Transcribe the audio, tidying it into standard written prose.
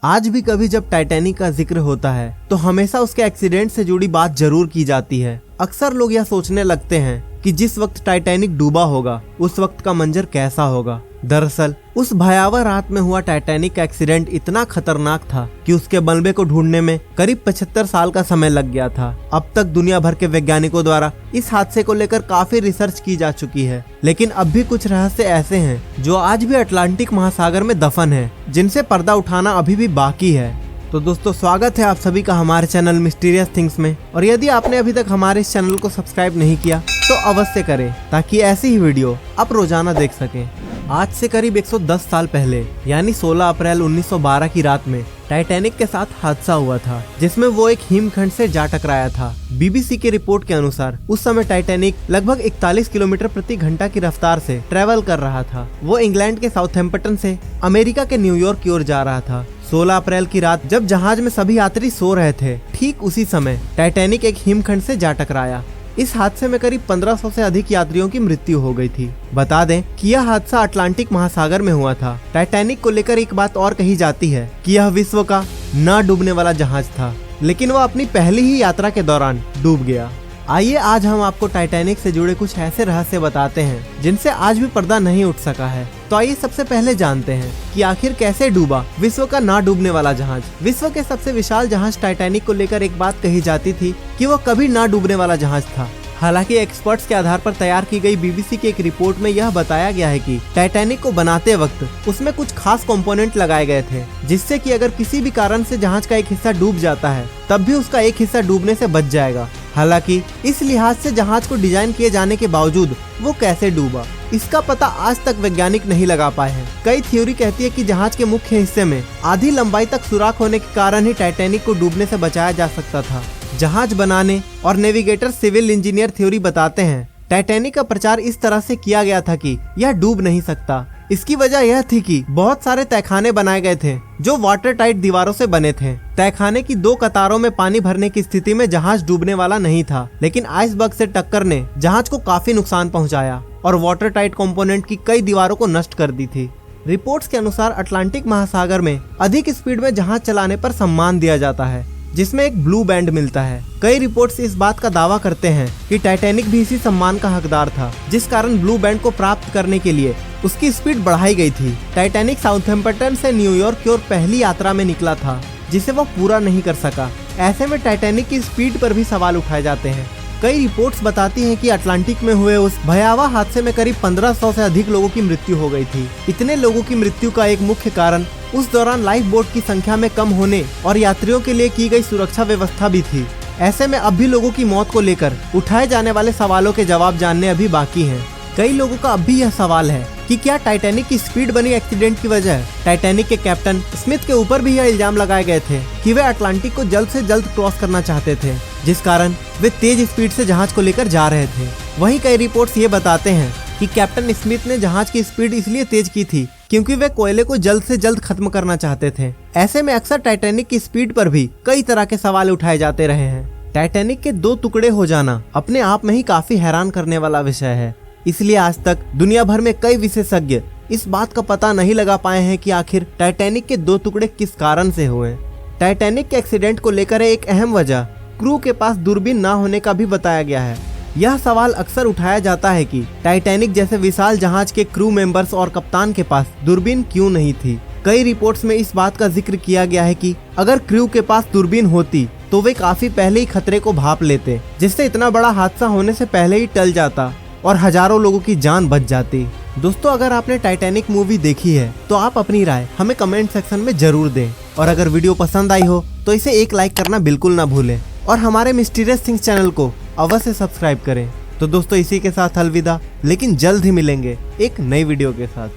आज भी कभी जब टाइटैनिक का जिक्र होता है तो हमेशा उसके एक्सीडेंट से जुड़ी बात जरूर की जाती है। अक्सर लोग यह सोचने लगते हैं कि जिस वक्त टाइटैनिक डूबा होगा उस वक्त का मंजर कैसा होगा। दरअसल उस भयावह रात में हुआ टाइटैनिक का एक्सीडेंट इतना खतरनाक था कि उसके मलबे को ढूंढने में करीब 75 साल का समय लग गया था। अब तक दुनिया भर के वैज्ञानिकों द्वारा इस हादसे को लेकर काफी रिसर्च की जा चुकी है, लेकिन अब भी कुछ रहस्य ऐसे हैं जो आज भी अटलांटिक महासागर में दफन है, जिनसे पर्दा उठाना अभी भी बाकी है। तो दोस्तों, स्वागत है आप सभी का हमारे चैनल मिस्टीरियस थिंग्स में। और यदि आपने अभी तक हमारे इस चैनल को सब्सक्राइब नहीं किया तो अवश्य करें, ताकि ऐसी ही वीडियो आप रोजाना देख सकें। आज से करीब 110 साल पहले यानी 16 अप्रैल 1912 की रात में टाइटैनिक के साथ हादसा हुआ था, जिसमें वो एक हिमखंड से जा टकराया था। बीबीसी की रिपोर्ट के अनुसार उस समय टाइटैनिक लगभग 41 किलोमीटर प्रति घंटा की रफ्तार से ट्रेवल कर रहा था। वो इंग्लैंड के साउथहैम्पटन से अमेरिका के न्यूयॉर्क की ओर जा रहा था। 16 अप्रैल की रात जब जहाज में सभी यात्री सो रहे थे, ठीक उसी समय टाइटैनिक एक हिमखंड से जा टकराया। इस हादसे में करीब 1500 से अधिक यात्रियों की मृत्यु हो गई थी। बता दें कि यह हादसा अटलांटिक महासागर में हुआ था। टाइटैनिक को लेकर एक बात और कही जाती है कि यह विश्व का न डूबने वाला जहाज था, लेकिन वह अपनी पहली ही यात्रा के दौरान डूब गया। आइए आज हम आपको टाइटैनिक से जुड़े कुछ ऐसे रहस्य बताते हैं जिनसे आज भी पर्दा नहीं उठ सका है। तो आइए सबसे पहले जानते हैं कि आखिर कैसे डूबा विश्व का ना डूबने वाला जहाज। विश्व के सबसे विशाल जहाज टाइटैनिक को लेकर एक बात कही जाती थी कि वह कभी ना डूबने वाला जहाज था। हालांकि एक्सपर्ट्स के आधार पर तैयार की गई बीबीसी की एक रिपोर्ट में यह बताया गया है कि टाइटैनिक को बनाते वक्त उसमें कुछ खास कंपोनेंट लगाए गए थे, जिससे कि अगर किसी भी कारण से जहाज का एक हिस्सा डूब जाता है तब भी उसका एक हिस्सा डूबने से बच जाएगा। हालांकि इस लिहाज से जहाज को डिजाइन किए जाने के बावजूद वो कैसे डूबा, इसका पता आज तक वैज्ञानिक नहीं लगा पाए हैं। कई थ्योरी कहती है कि जहाज के मुख्य हिस्से में आधी लंबाई तक सुराख होने के कारण ही टाइटैनिक को डूबने से बचाया जा सकता था। जहाज बनाने और नेविगेटर सिविल इंजीनियर थ्योरी बताते हैं टाइटैनिक का प्रचार इस तरह से किया गया था कि यह डूब नहीं सकता। इसकी वजह यह थी कि बहुत सारे तहखाने बनाए गए थे जो वाटर टाइट दीवारों से बने थे। तहखाने की 2 कतारों में पानी भरने की स्थिति में जहाज डूबने वाला नहीं था, लेकिन आइसबर्ग से टक्कर ने जहाज को काफी नुकसान पहुंचाया और वाटर टाइट कंपोनेंट की कई दीवारों को नष्ट कर दी थी। रिपोर्ट्स के अनुसार अटलांटिक महासागर में अधिक स्पीड में जहाज चलाने पर सम्मान दिया जाता है, जिसमें एक ब्लू बैंड मिलता है। कई रिपोर्ट्स इस बात का दावा करते हैं कि टाइटैनिक भी इसी सम्मान का हकदार था, जिस कारण ब्लू बैंड को प्राप्त करने के लिए उसकी स्पीड बढ़ाई गई थी। टाइटैनिक साउथहैम्पटन से न्यूयॉर्क की ओर पहली यात्रा में निकला था, जिसे वो पूरा नहीं कर सका। ऐसे में टाइटैनिक की स्पीड पर भी सवाल उठाए जाते हैं। कई रिपोर्ट्स बताती हैं कि अटलांटिक में हुए उस भयावह हादसे में करीब 1500 से अधिक लोगों की मृत्यु हो गई थी। इतने लोगों की मृत्यु का एक मुख्य कारण उस दौरान लाइफ बोट की संख्या में कम होने और यात्रियों के लिए की गई सुरक्षा व्यवस्था भी थी। ऐसे में अब भी लोगों की मौत को लेकर उठाए जाने वाले सवालों के जवाब जानने अभी बाकी हैं। कई लोगों का अब भी यह सवाल है कि क्या टाइटैनिक की स्पीड बनी एक्सीडेंट की वजह। टाइटैनिक के कैप्टन स्मिथ के ऊपर भी यह इल्जाम लगाए गए थे कि वे अटलांटिक को जल्द से जल्द क्रॉस करना चाहते थे, जिस कारण वे तेज स्पीड से जहाज को लेकर जा रहे थे। वहीं कई रिपोर्ट्स ये बताते हैं कि कैप्टन स्मिथ ने जहाज की स्पीड इसलिए तेज की थी क्योंकि वे कोयले को जल्द से जल्द खत्म करना चाहते थे। ऐसे में अक्सर टाइटैनिक की स्पीड पर भी कई तरह के सवाल उठाए जाते रहे हैं। टाइटैनिक के 2 टुकड़े हो जाना अपने आप में ही काफी हैरान करने वाला विषय है। इसलिए आज तक दुनिया भर में कई विशेषज्ञ इस बात का पता नहीं लगा पाए हैं कि आखिर टाइटैनिक के 2 टुकड़े किस कारण से हुए। टाइटैनिक के एक्सीडेंट को लेकर एक अहम वजह क्रू के पास दूरबीन न होने का भी बताया गया है। यह सवाल अक्सर उठाया जाता है कि टाइटैनिक जैसे विशाल जहाज के क्रू मेंबर्स और कप्तान के पास दूरबीन क्यों नहीं थी। कई रिपोर्ट्स में इस बात का जिक्र किया गया है कि अगर क्रू के पास दूरबीन होती तो वे काफी पहले ही खतरे को भांप लेते, जिससे इतना बड़ा हादसा होने से पहले ही टल जाता और हजारों लोगों की जान बच जाती। दोस्तों, अगर आपने टाइटैनिक मूवी देखी है तो आप अपनी राय हमें कमेंट सेक्शन में जरूर दें, और अगर वीडियो पसंद आई हो तो इसे एक लाइक करना बिल्कुल ना भूलें और हमारे मिस्टीरियस थिंग्स चैनल को अवश्य सब्सक्राइब करें। तो दोस्तों, इसी के साथ अलविदा, लेकिन जल्द ही मिलेंगे एक नई वीडियो के साथ।